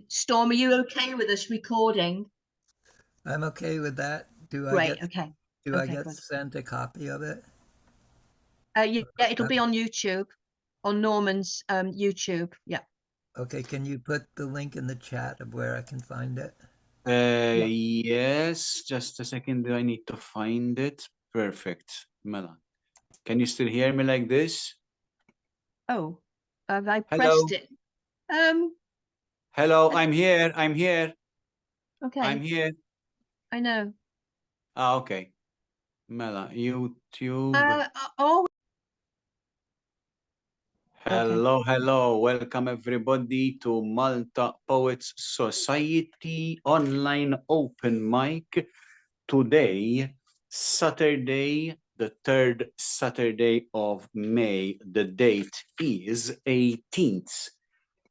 Storm, are you okay with us recording? I'm okay with that. Do I Great. get Okay. do I Okay, get good. sent a copy of it? Yeah, it'll be on YouTube, on Norman's YouTube. Yeah. Okay, can you put the link in the chat of where I can find it? Yeah. Yes, just a second. I need to find it. Perfect. Mela, can you still hear me like this? Oh, have I Hello. pressed it? Hello, I'm here. I'm here. Okay. I'm here. I know. Ah, okay. Mela, YouTube. Oh. Hello, hello. Welcome everybody to Malta Poets Society online open mic. Today, Saturday, the 3rd Saturday of May. The date is 18th.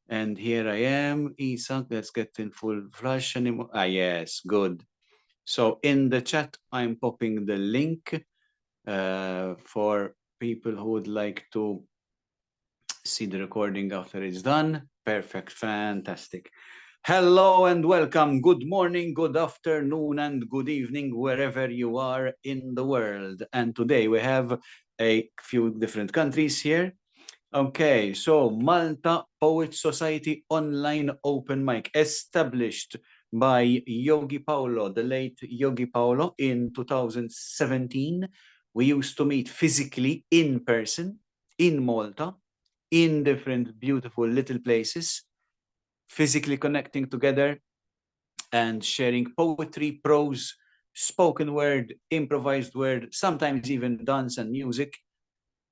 And here I am, Isak. Let's get in full flash anymore. Ah, yes, good. So in the chat, I'm popping the link for people who would like to see the recording after it's done. Perfect, fantastic. Hello and welcome. Good morning, good afternoon, and good evening, wherever you are in the world. And today we have a few different countries here. Okay, so Malta Poet Society online open mic established by Yogi Paolo, the late Yogi Paolo, in 2017. We used to meet physically in person in Malta, in different beautiful little places, physically connecting together and sharing poetry, prose, spoken word, improvised word, sometimes even dance and music,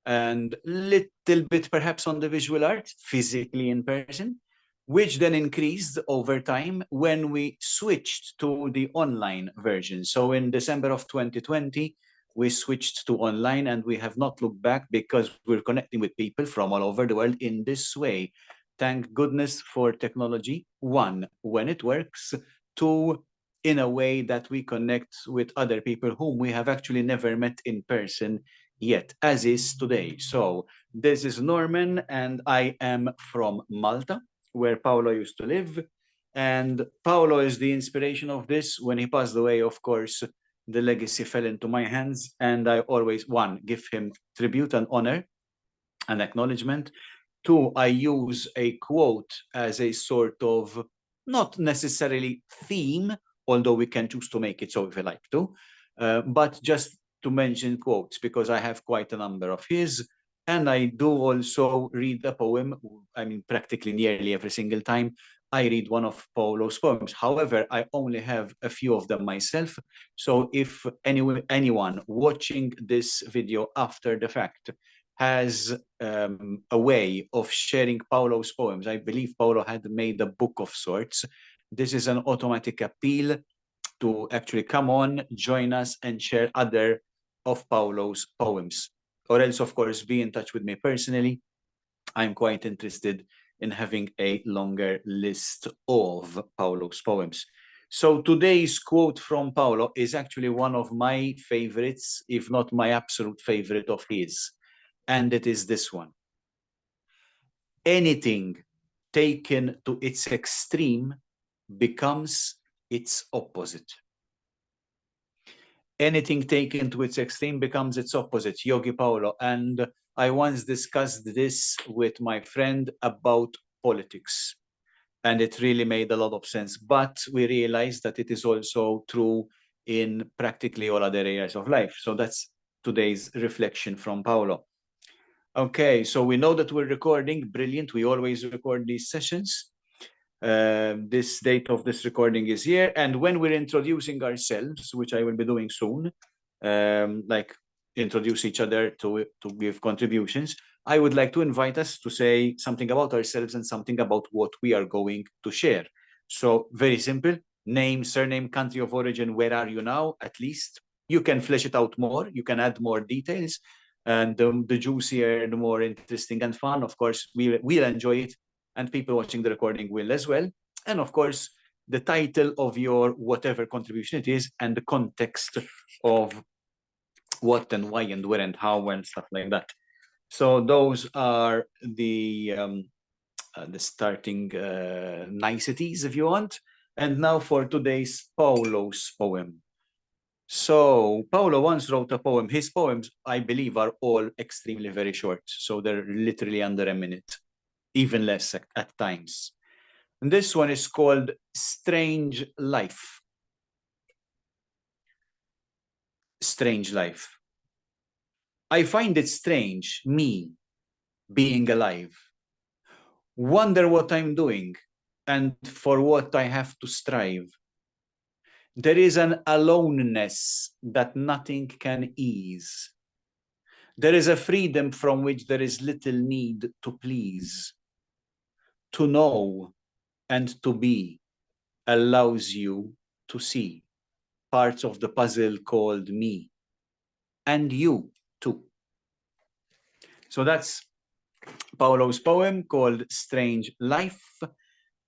and little bit perhaps on the visual art, physically in person, which then increased over time when we switched to the online version. So in December of 2020, we switched to online and we have not looked back because we're connecting with people from all over the world in this way. Thank goodness for technology. One, when it works. Two, in a way that we connect with other people whom we have actually never met in person yet, as is today. So this is Norman and I am from Malta, where Paolo used to live. And Paolo is the inspiration of this. When he passed away, of course, the legacy fell into my hands. And I always, one, give him tribute and honor and acknowledgement. Two, I use a quote as a sort of not necessarily theme, although we can choose to make it so if we like to, but just to mention quotes because I have quite a number of his. And I do also read a poem. I mean, practically nearly every single time I read one of Paolo's poems. However, I only have a few of them myself. So if anyone watching this video after the fact has a way of sharing Paolo's poems. I believe Paolo had made a book of sorts. This is an automatic appeal to actually come on, join us, and share other of Paolo's poems. Or else, of course, be in touch with me personally. I'm quite interested in having a longer list of Paolo's poems. So today's quote from Paolo is actually one of my favorites, if not my absolute favorite of his. And it is this one. Anything taken to its extreme becomes its opposite. Anything taken to its extreme becomes its opposite, Yogi Paolo. And I once discussed this with my friend about politics. And it really made a lot of sense. But we realized that it is also true in practically all other areas of life. So that's today's reflection from Paolo. Okay, so we know that we're recording. Brilliant. We always record these sessions. This date of this recording is here. And when we're introducing ourselves, which I will be doing soon, like introduce each other to give contributions, I would like to invite us to say something about ourselves and something about what we are going to share. So very simple, name, surname, country of origin, where are you now, at least. You can flesh it out more, you can add more details. And the juicier, the more interesting and fun, of course, we'll enjoy it. And people watching the recording will as well. And of course, the title of your whatever contribution it is and the context of what and why and where and how and stuff like that. So those are the the starting niceties, if you want. And now for today's Paolo's poem. So Paolo once wrote a poem. His poems, I believe, are all extremely very short. So they're literally under a minute, even less at times. And this one is called Strange Life. Strange life. I find it strange, me, being alive. Wonder what I'm doing and for what I have to strive. There is an aloneness that nothing can ease. There is a freedom from which there is little need to please. To know and to be allows you to see parts of the puzzle called me and you too. So that's Paolo's poem called Strange Life.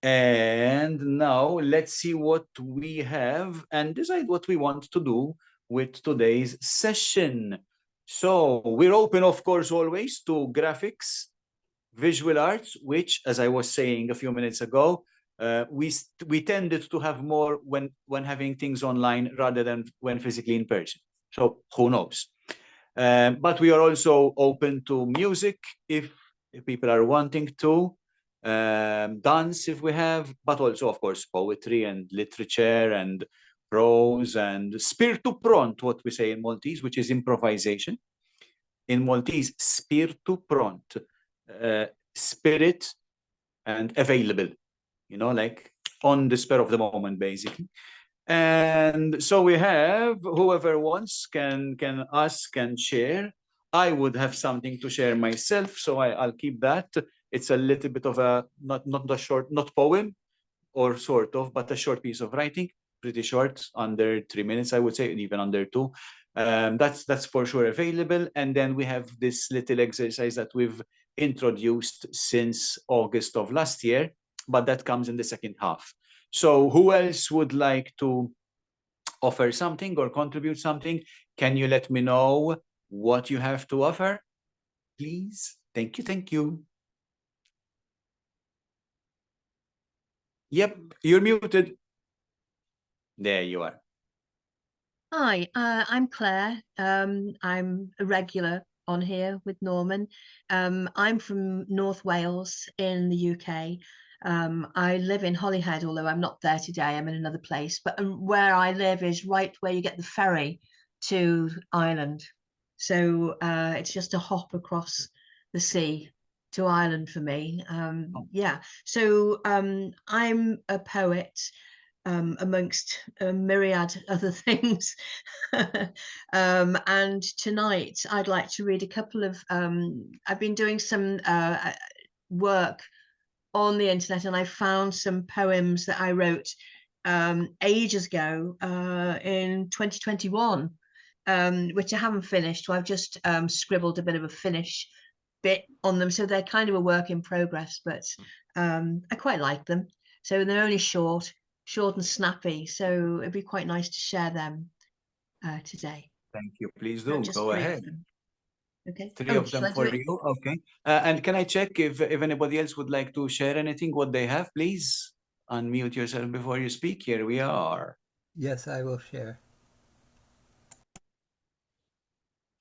And now let's see what we have and decide what we want to do with today's session. So we're open, of course, always to graphics, visual arts, which, as I was saying a few minutes ago, we tended to have more when having things online rather than when physically in person. So who knows? But we are also open to music if people are wanting to, dance if we have, but also, of course, poetry and literature and prose and spiritu pront, what we say in Maltese, which is improvisation. In Maltese, spiritu pront, spirit and available, you know, like on the spur of the moment, basically. And so we have whoever wants can ask and share. I would have something to share myself, so I'll keep that. It's a little bit of a not a short, not poem, or sort of, but a short piece of writing, pretty short, under 3 minutes, I would say, even under 2. That's for sure available. And then we have this little exercise that we've introduced since August of last year, but that comes in the second half. So who else would like to offer something or contribute something? Can you let me know what you have to offer, please? Thank you, thank you. Yep, you're muted. There you are. Hi, I'm Claire. I'm a regular on here with Norman. I'm from North Wales in the UK. I live in Holyhead, although I'm not there today. I'm in another place. But where I live is right where you get the ferry to Ireland. So it's just a hop across the sea to Ireland for me. Yeah. So I'm a poet. Amongst a myriad other things. And tonight I'd like to read a couple of, I've been doing some work on the internet and I found some poems that I wrote ages ago in 2021, which I haven't finished. So I've just scribbled a bit of a finish bit on them. So they're kind of a work in progress, but I quite like them. So they're only short and snappy, so it'd be quite nice to share them today. Thank you. Please do. Just Go 3 ahead. of them. Okay. 3 of them for you. Okay. And can I check if anybody else would like to share anything, what they have, please? Unmute yourself before you speak. Here we are. Yes, I will share.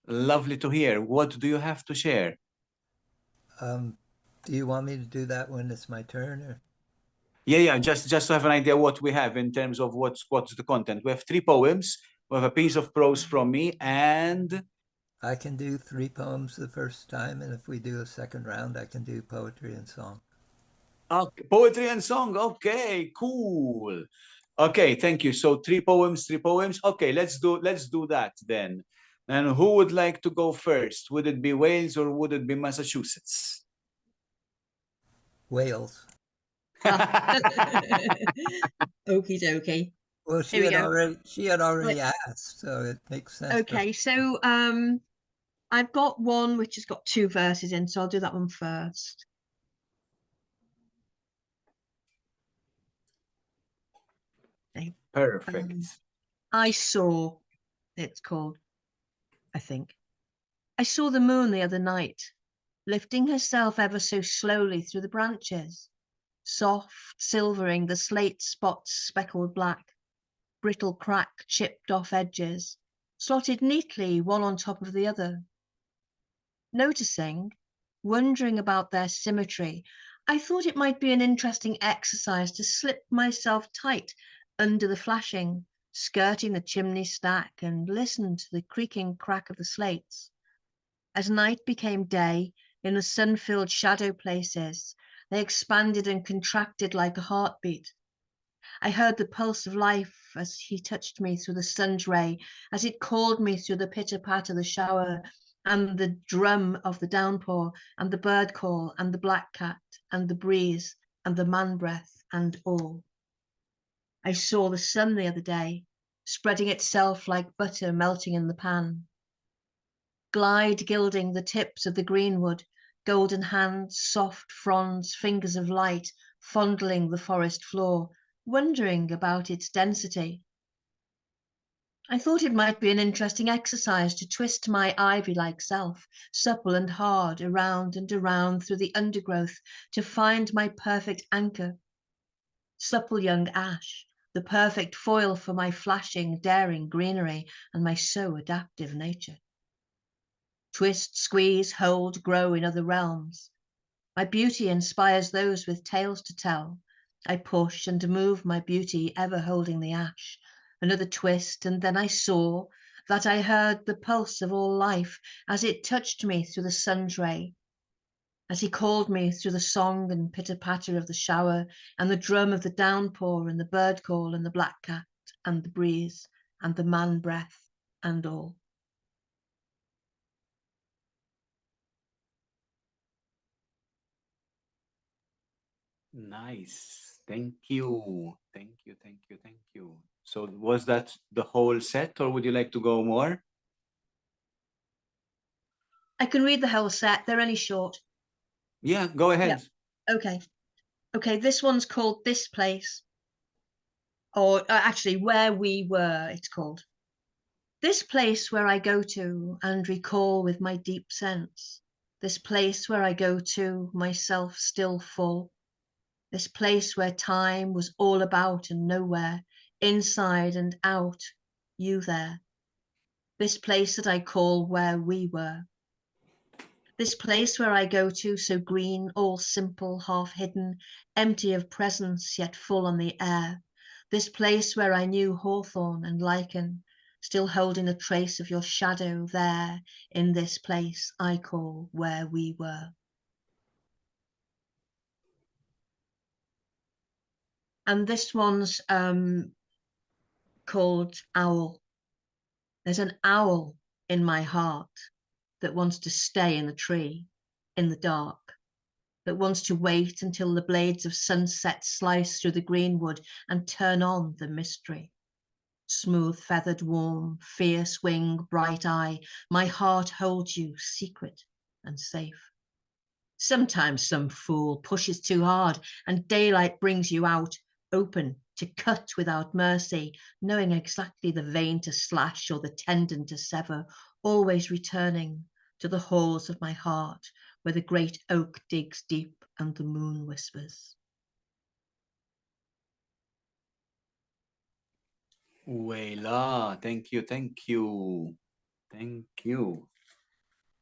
Lovely to hear. What do you have to share? Do you want me to do that when it's my turn? Or? Yeah, just to have an idea what we have in terms of what's the content. We have 3 poems. We have a piece of prose from me, and I can do 3 poems the first time, and if we do a second round, I can do poetry and song. okay, poetry and song. Okay, cool. Okay, thank you. So 3 poems, 3 poems. Okay, let's do that then. And who would like to go first? Would it be Wales or would it be Massachusetts? Wales. Okie dokie. Well, she had already asked, so it makes sense. Okay, so I've got one which has got 2 verses in, so I'll do that one first. Okay. Perfect. I saw, it's called, I think. I saw the moon the other night. lifting herself ever so slowly through the branches, soft silvering the slate spots speckled black, brittle crack chipped off edges, slotted neatly one on top of the other. Noticing, wondering about their symmetry, I thought it might be an interesting exercise to slip myself tight under the flashing, skirting the chimney stack, and listen to the creaking crack of the slates. As night became day, in the sun-filled shadow places, they expanded and contracted like a heartbeat. I heard the pulse of life as he touched me through the sun's ray, as it called me through the pitter-patter of the shower, and the drum of the downpour, and the bird call, and the black cat, and the breeze, and the man breath, and all. I saw the sun the other day, spreading itself like butter melting in the pan. Glide gilding the tips of the greenwood, golden hands, soft fronds, fingers of light, fondling the forest floor, wondering about its density. I thought it might be an interesting exercise to twist my ivy-like self, supple and hard, around and around through the undergrowth to find my perfect anchor. Supple young ash, the perfect foil for my flashing, daring greenery and my so adaptive nature. Twist, squeeze, hold, grow in other realms. My beauty inspires those with tales to tell. I push and move my beauty, ever holding the ash. Another twist, and then I saw that I heard the pulse of all life as it touched me through the sun's ray, as he called me through the song and pitter-patter of the shower, and the drum of the downpour, and the bird call, and the black cat, and the breeze, and the man breath, and all. Nice. Thank you. Thank you. Thank you. Thank you. So was that the whole set, or would you like to go more? I can read the whole set, they're only short. Yeah, go ahead. Okay. Okay, this one's called This Place, or actually Where We Were, it's called. This place where I go to and recall with my deep sense. This place where I go to, myself still full. This place where time was all about and nowhere, inside and out, you there. This place that I call Where We Were. This place where I go to, so green, all simple, half hidden, empty of presence, yet full on the air. This place where I knew hawthorn and lichen, still holding a trace of your shadow there, in this place I call Where We Were. And this one's called Owl. There's an owl in my heart that wants to stay in the tree, in the dark, that wants to wait until the blades of sunset slice through the greenwood and turn on the mystery. Smooth feathered, warm, fierce wing, bright eye, my heart holds you secret and safe. Sometimes some fool pushes too hard and daylight brings you out, open to cut without mercy, knowing exactly the vein to slash or the tendon to sever, always returning to the halls of my heart where the great oak digs deep and the moon whispers. Wayla, thank you, thank you, thank you.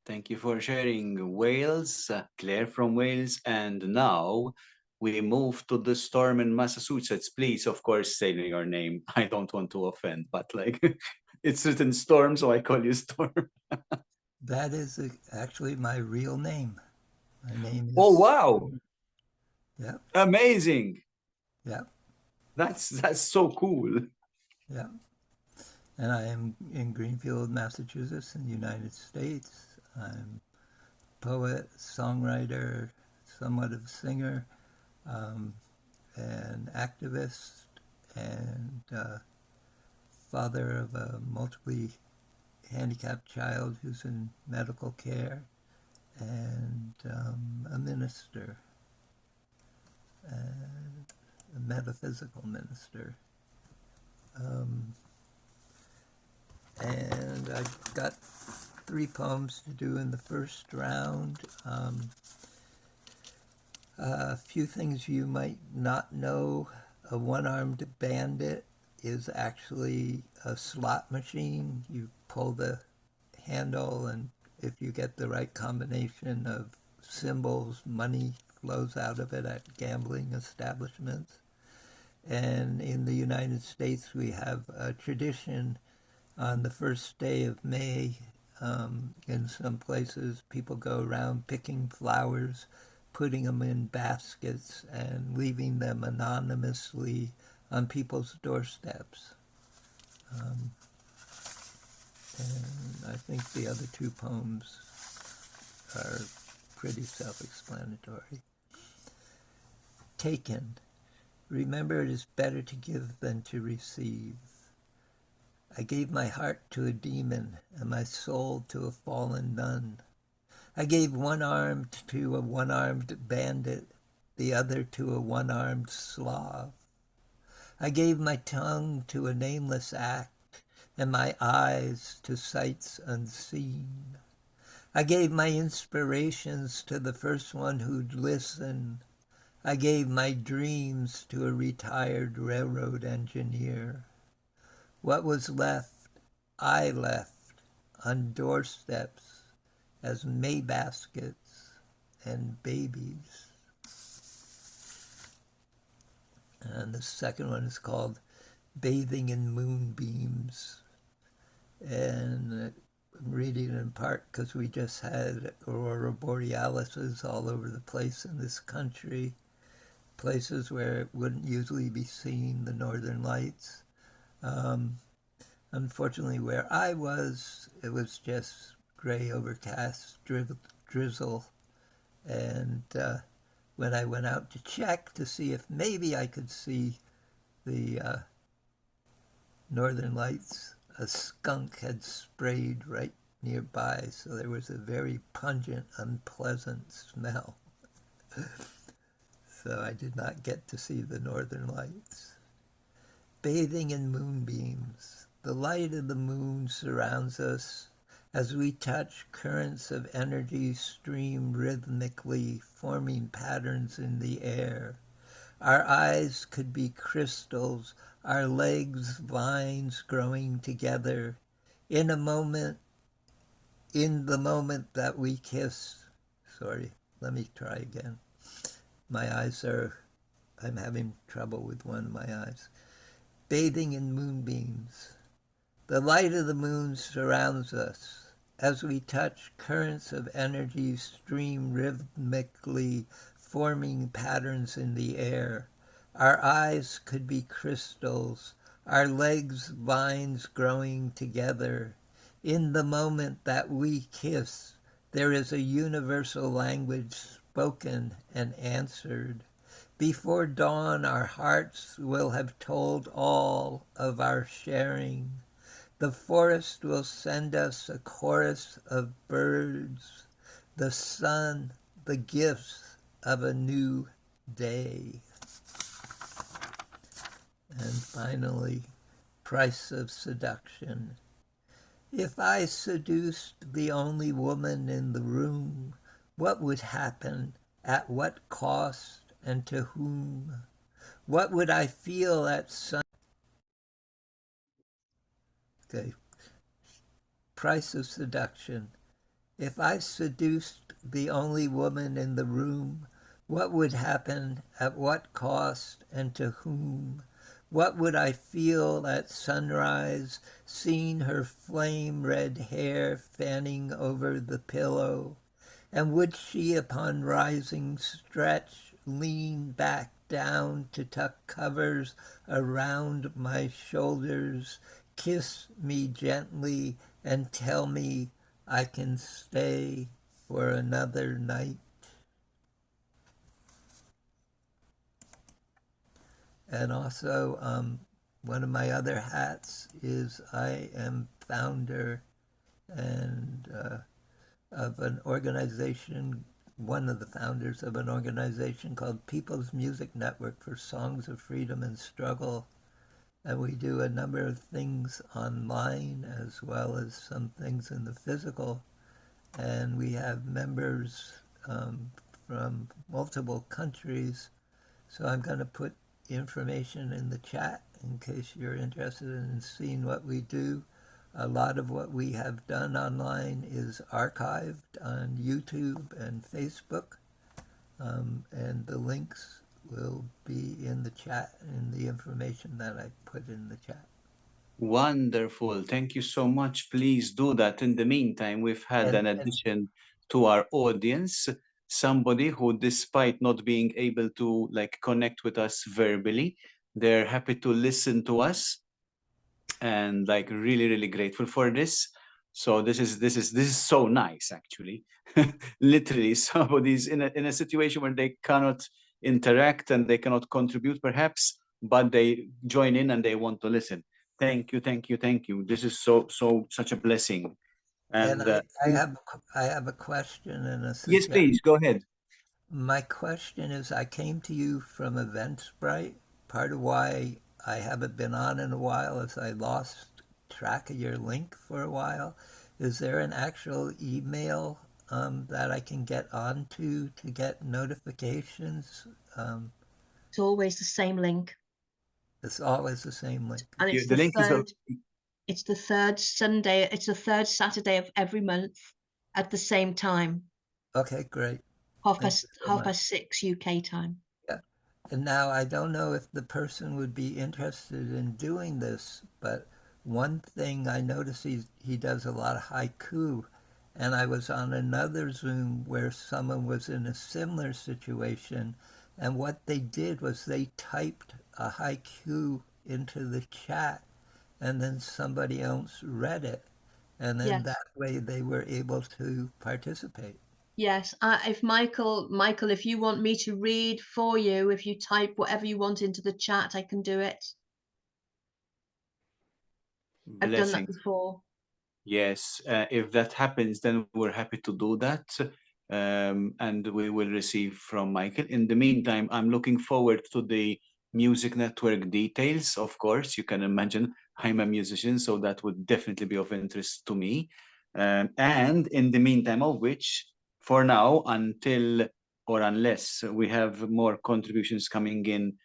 Thank you for sharing Wales, Claire from Wales, and now we move to the storm in Massachusetts. Please, of course, say your name. I don't want to offend, but like it's written Storm, so I call you Storm. That is actually my real name. My name is. Oh wow! Yeah. Amazing. Yeah. That's so cool. Yeah. And I am in Greenfield, Massachusetts, in the United States. I'm a poet, songwriter, somewhat of a singer, an activist, and father of a multiply handicapped child who's in medical care, and a minister, a metaphysical minister. And I got 3 poems to do in the first round. A few things you might not know. A one-armed bandit is actually a slot machine. You pull the handle, and if you get the right combination of symbols, money flows out of it at gambling establishments. And in the United States, we have a tradition on the first day of May. In some places, people go around picking flowers, putting them in baskets, and leaving them anonymously on people's doorsteps. And I think the other 2 poems are pretty self-explanatory. Taken. Remember, it is better to give than to receive. I gave my heart to a demon and my soul to a fallen nun. I gave one arm to a one-armed bandit, the other to a one-armed Slav. I gave my tongue to a nameless act and my eyes to sights unseen. I gave my inspirations to the first one who'd listen. I gave my dreams to a retired railroad engineer. What was left, I left on doorsteps as May baskets and babies. And the second one is called Bathing in Moonbeams. And I'm reading it in part because we just had aurora borealises all over the place in this country, places where it wouldn't usually be seen, the northern lights. Unfortunately, where I was, it was just gray, overcast, drizzle. And when I went out to check to see if maybe I could see the northern lights, a skunk had sprayed right nearby, so there was a very pungent, unpleasant smell. So I did not get to see the northern lights. Bathing in moonbeams. The light of the moon surrounds us. As we touch, currents of energy stream rhythmically, forming patterns in the air. Our eyes could be crystals, our legs vines growing together. In the moment that we kiss. Sorry, let me try again. I'm having trouble with one of my eyes. Bathing in moonbeams. The light of the moon surrounds us. As we touch, currents of energy stream rhythmically, forming patterns in the air. Our eyes could be crystals, our legs vines growing together. In the moment that we kiss, there is a universal language spoken and answered. Before dawn, our hearts will have told all of our sharing. The forest will send us a chorus of birds, the sun, the gifts of a new day. And finally, price of seduction. If I seduced the only woman in the room, what would happen, at what cost, and to whom? What would I feel at sun? Okay. Price of seduction. If I seduced the only woman in the room, what would happen, at what cost, and to whom? What would I feel at sunrise, seeing her flame-red hair fanning over the pillow? And would she, upon rising, stretch, lean back down to tuck covers around my shoulders, kiss me gently, and tell me I can stay for another night? And also, one of my other hats is I am founder and of an organization, one of the founders of an organization called People's Music Network for Songs of Freedom and Struggle. and we do a number of things online as well as some things in the physical. And we have members from multiple countries. So I'm going to put information in the chat in case you're interested in seeing what we do. A lot of what we have done online is archived on YouTube and Facebook, and the links will be in the chat in the information that I put in the chat. Wonderful. Thank you so much. Please do that. In the meantime, we've had an And addition to our audience, somebody who, despite not being able to like connect with us verbally, they're happy to listen to us and like really grateful for this. So this is so nice, actually. Literally, somebody's in a situation where they cannot interact and they cannot contribute perhaps, but they join in and they want to listen. Thank you, thank you, thank you. This is such a blessing. And I have a question and a yes, suggestion. please go ahead. My question is, I came to you from Eventbrite. Part of why I haven't been on in a while is I lost track of your link for a while. Is there an actual email that I can get onto to get notifications? It's always the same link. It's always the same link. And it's The link is it's the third Sunday, it's the third Saturday of every month at the same time. Okay, great. Half Thank you so much. past 6 UK time. Yeah. And now I don't know if the person would be interested in doing this, but one thing I noticed he does a lot of haiku, and I was on another Zoom where someone was in a similar situation, and what they did was they typed a haiku into the chat, and then somebody else read it, and then Yes. that way they were able to participate. Yes, if Michael, if you want me to read for you, if you type whatever you want into the chat, I can do it. I've done that before. Yes, if that happens, then we're happy to do that. And we will receive from Michael. In the meantime, I'm looking forward to the Music Network details. Of course, you can imagine I'm a musician, so that would definitely be of interest to me. And in the meantime, of which, for now, until or unless we have more contributions coming in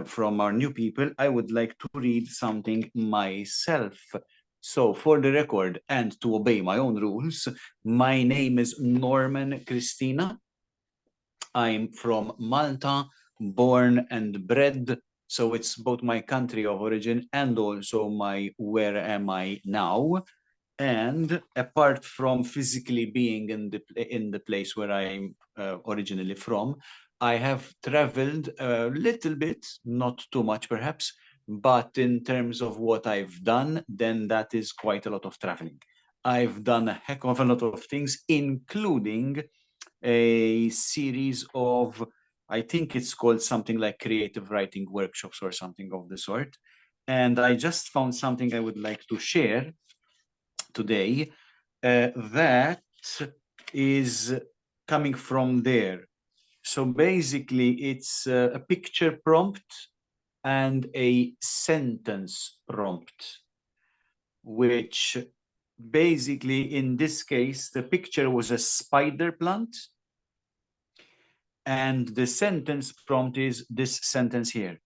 from our new people, I would like to read something myself. So, for the record, and to obey my own rules, my name is Norman Christina. I'm from Malta, born and bred. So it's both my country of origin and also my where am I now. And apart from physically being in the place where I'm originally from, I have traveled a little bit, not too much perhaps, but in terms of what I've done, then that is quite a lot of traveling. I've done a heck of a lot of things, including a series of, I think it's called something like creative writing workshops or something of the sort. And I just found something I would like to share today that is coming from there. So basically, it's a picture prompt and a sentence prompt, which basically, in this case, the picture was a spider plant, and the sentence prompt is this sentence here.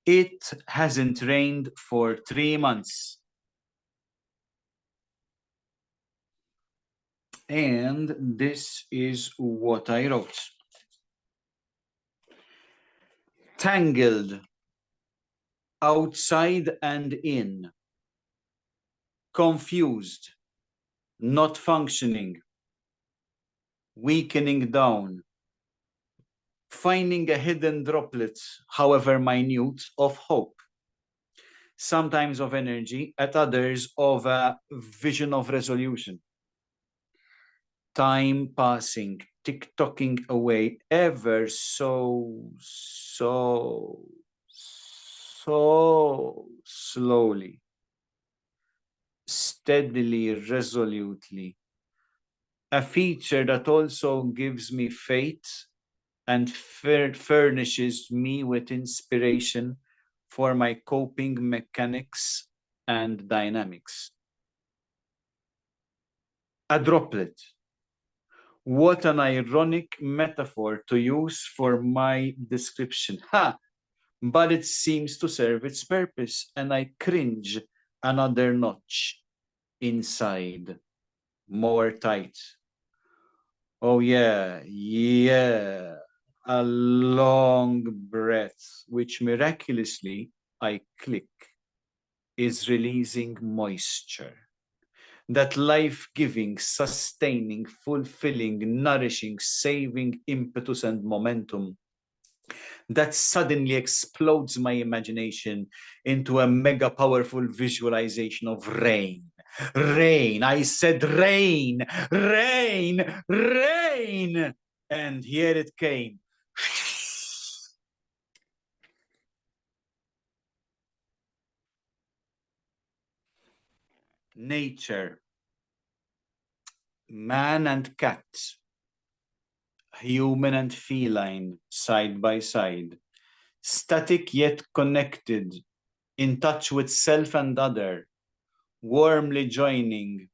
It hasn't rained for 3 months. And this is what I wrote. Tangled, outside and in, confused, not functioning, weakening down, finding a hidden droplet, however minute, of hope, sometimes of energy, at others of a vision of resolution. Time passing, tick-tocking away ever so slowly, steadily, resolutely. A feature that also gives me faith and furnishes me with inspiration for my coping mechanics and dynamics. A droplet. What an ironic metaphor to use for my description. Ha! But it seems to serve its purpose, and I cringe another notch inside, more tight. Oh yeah, yeah. A long breath, which miraculously I click, is releasing moisture. That life-giving, sustaining, fulfilling, nourishing, saving impetus and momentum that suddenly explodes my imagination into a mega powerful visualization of rain. Rain, I said rain, rain, rain. And here it came. Nature, man and cat, human and feline, side by side, static yet connected, in touch with self and other, warmly joining,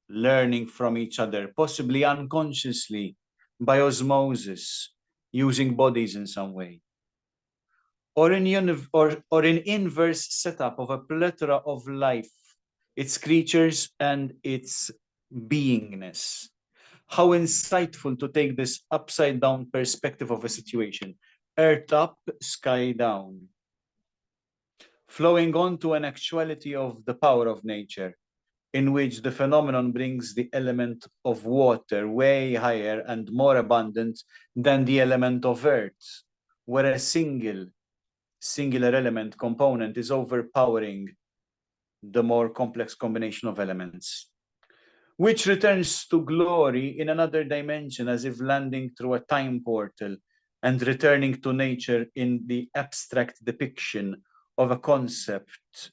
learning from each other, possibly unconsciously, by osmosis, using bodies in some way. Or in inverse setup of a plethora of life, its creatures and its beingness. How insightful to take this upside down perspective of a situation. Earth up, sky down. Flowing on to an actuality of the power of nature, in which the phenomenon brings the element of water way higher and more abundant than the element of earth, where a singular element component is overpowering the more complex combination of elements, which returns to glory in another dimension, as if landing through a time portal and returning to nature in the abstract depiction of a concept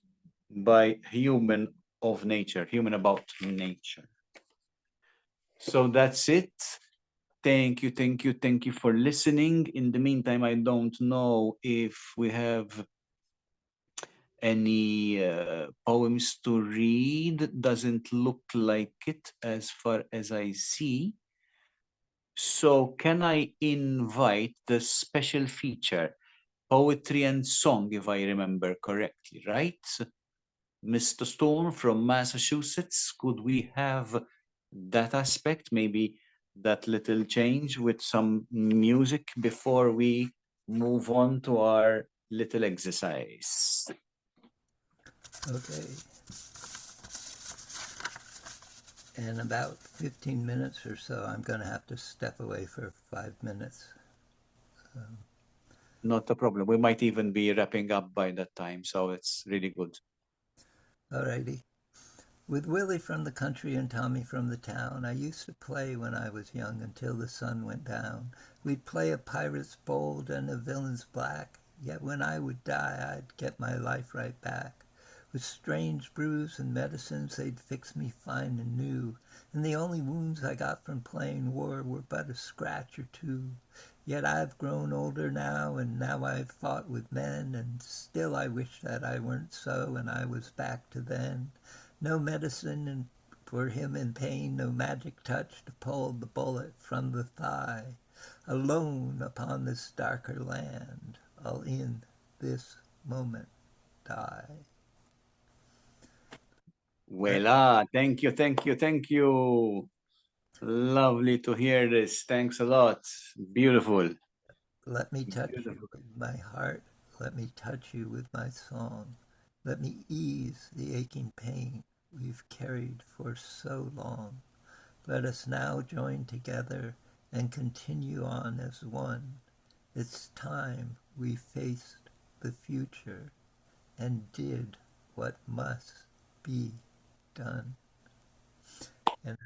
by human of nature, human about nature. So that's it. Thank you for listening. In the meantime, I don't know if we have any poems to read. Doesn't look like it as far as I see. So can I invite the special feature, poetry and song, if I remember correctly, right? Mr. Storm from Massachusetts, could we have that aspect, maybe that little change with some music before we move on to our little exercise? Okay. In about 15 minutes or so, I'm going to have to step away for 5 minutes. Not a problem. We might even be wrapping up by that time, so it's really good. Alrighty. With Willie from the country and Tommy from the town, I used to play when I was young until the sun went down. We'd play a pirate's bold and a villain's black, yet when I would die, I'd get my life right back. With strange brews and medicines, they'd fix me fine and new, and the only wounds I got from playing war were but a scratch or two. Yet I've grown older now, and now I've fought with men, and still I wish that I weren't so, and I was back to then. No medicine for him in pain, no magic touch to pull the bullet from the thigh. Alone upon this darker land, I'll in this moment die. Voila, thank you. Lovely to hear this. Thanks a lot. Beautiful. Let me touch you with my heart. Let me touch you with my song. Let me ease the aching pain we've carried for so long. Let us now join together and continue on as one. It's time we faced the future and did what must be done. And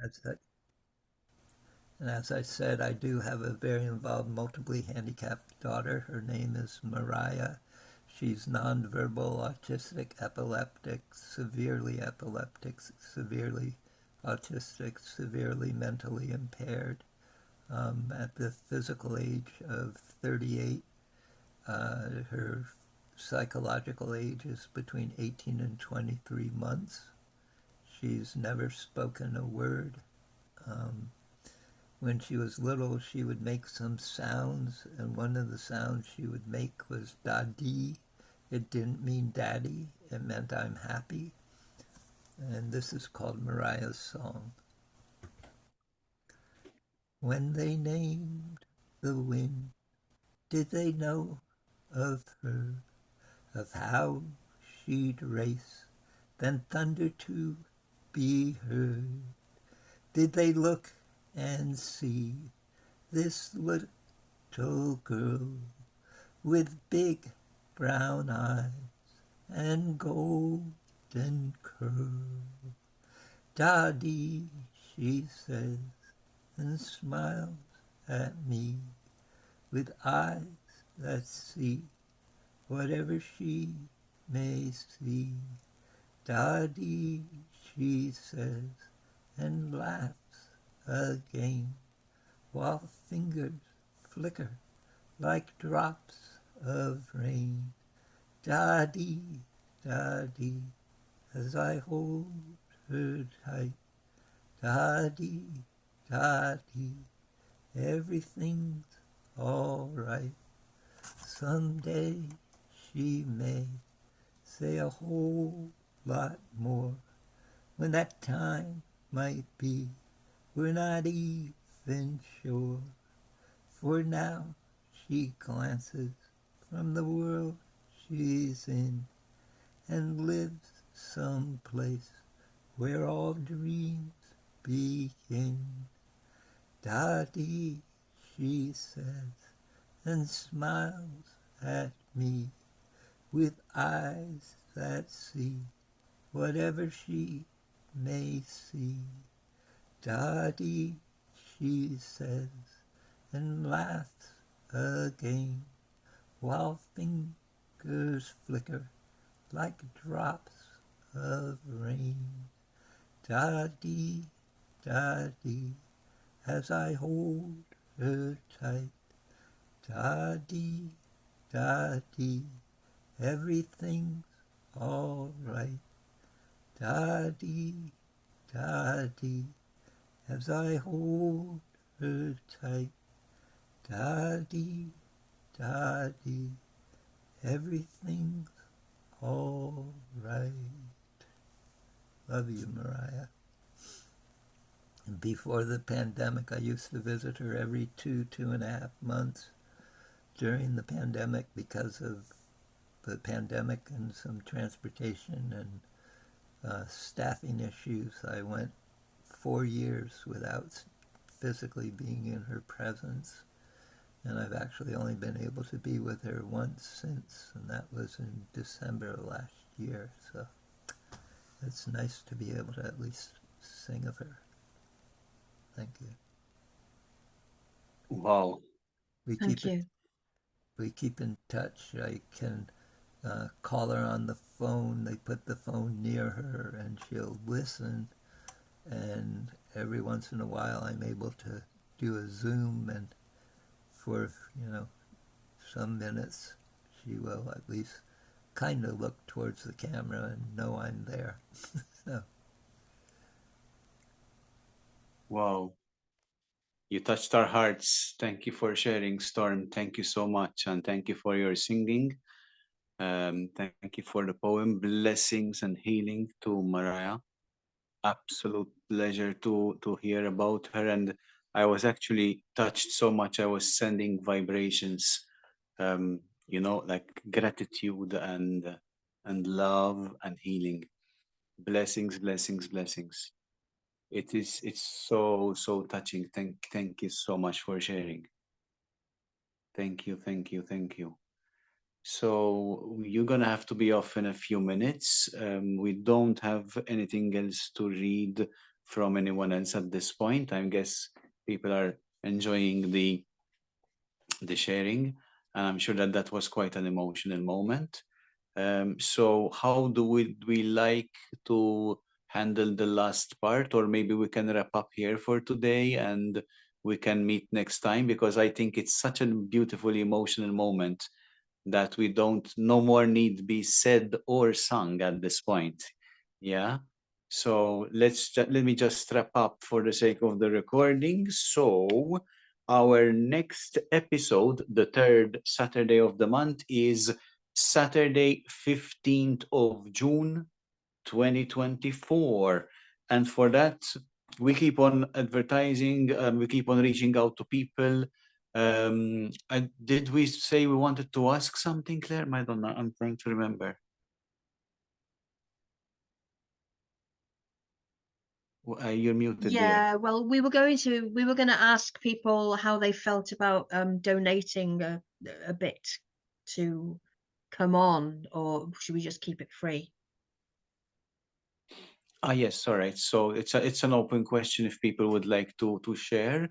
as I said, I do have a very involved, multiply handicapped daughter. Her name is Mariah. She's nonverbal, autistic, epileptic, severely autistic, severely mentally impaired. At the physical age of 38, her psychological age is between 18 and 23 months. She's never spoken a word. When she was little, she would make some sounds, and one of the sounds she would make was "daddy." It didn't mean daddy, it meant I'm happy. And this is called Mariah's song. When they named the wind, did they know of her, of how she'd race, then thunder to be heard? Did they look and see this little girl with big brown eyes and golden curls? "Daddy," she says, and smiles at me with eyes that see whatever she may see. "Daddy," she says, and laughs again, while fingers flicker like drops of rain. "Daddy, daddy," as I hold her tight. "Daddy, daddy, everything's all right." Someday she may say a whole lot more. When that time might be, we're not even sure. For now she glances from the world she's in and lives someplace where all dreams begin. "Daddy," she says, and smiles at me with eyes that see whatever she may see. "Daddy," she says, and laughs again, while fingers flicker like drops of rain. "Daddy, daddy," as I hold her tight. "Daddy, daddy, everything's all right." "Daddy, daddy," as I hold her tight. "Daddy, daddy, everything's all right." Love you, Mariah. Before the pandemic, I used to visit her every 2.5 months. During the pandemic, because of the pandemic and some transportation and staffing issues, I went 4 years without physically being in her presence. And I've actually only been able to be with her once since, and that was in December of last year. So it's nice to be able to at least sing of her. Thank you. Wow. Thank you. We keep in touch. I can call her on the phone. They put the phone near her, and she'll listen. And every once in a while, I'm able to do a Zoom, and for some minutes, she will at least kind of look towards the camera and know I'm there. So. Wow. You touched our hearts. Thank you for sharing, Storm. Thank you so much. And thank you for your singing. Thank you for the poem. Blessings and healing to Mariah. Absolute pleasure to hear about her. And I was actually touched so much. I was sending vibrations, like gratitude and love and healing. Blessings, blessings, blessings. It's so touching. Thank you so much for sharing. Thank you, thank you, thank you. So you're gonna have to be off in a few minutes. We don't have anything else to read from anyone else at this point. I guess people are enjoying the sharing, and I'm sure that that was quite an emotional moment. So how do we like to handle the last part, or maybe we can wrap up here for today and we can meet next time, because I think it's such a beautiful emotional moment that we don't, no more need be said or sung at this point. Yeah. So let me just wrap up for the sake of the recording. So our next episode, the third Saturday of the month, is Saturday, 15th of June, 2024. And for that, we keep on advertising, we keep on reaching out to people. And did we say we wanted to ask something, Claire? I don't know. I'm trying to remember. You're muted, dear. Yeah, well, we were going to ask people how they felt about donating a bit to come on, or should we just keep it free? Ah, yes, all right. So it's an open question if people would like to share.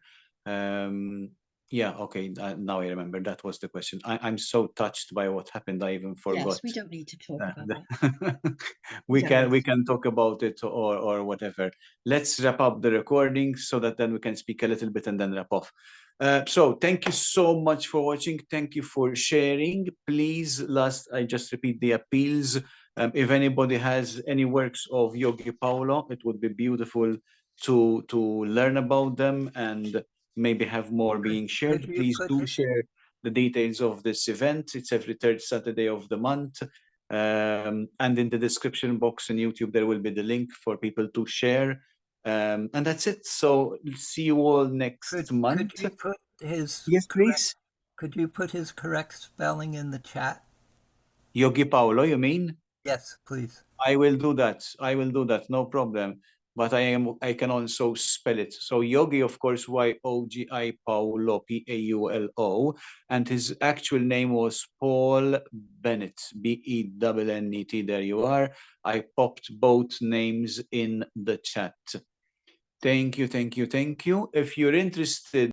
Yeah, okay. Now I remember that was the question. I'm so touched by what happened. I even forgot. Yes, we don't need to talk about it. We can talk about it or whatever. Let's wrap up the recording so that then we can speak a little bit and then wrap off. So thank you so much for watching. Thank you for sharing. Please, I just repeat the appeals. If anybody has any works of Yogi Paolo, it would be beautiful to learn about them and maybe have more being shared. Please do share the details of this event. It's every third Saturday of the month. And in the description box on YouTube, there will be the link for people to share. And that's it. So see you all next month. Could you put his yes, please? Could you put his correct spelling in the chat? Yogi Paolo, you mean? Yes, please. I will do that. I will do that. No problem. But I can also spell it. So Yogi, of course, Y-O-G-I Paolo, P-A-U-L-O, and his actual name was Paul Bennett, B-E-N-N-E-T. There you are. I popped both names in the chat. Thank you, thank you, thank you. If you're interested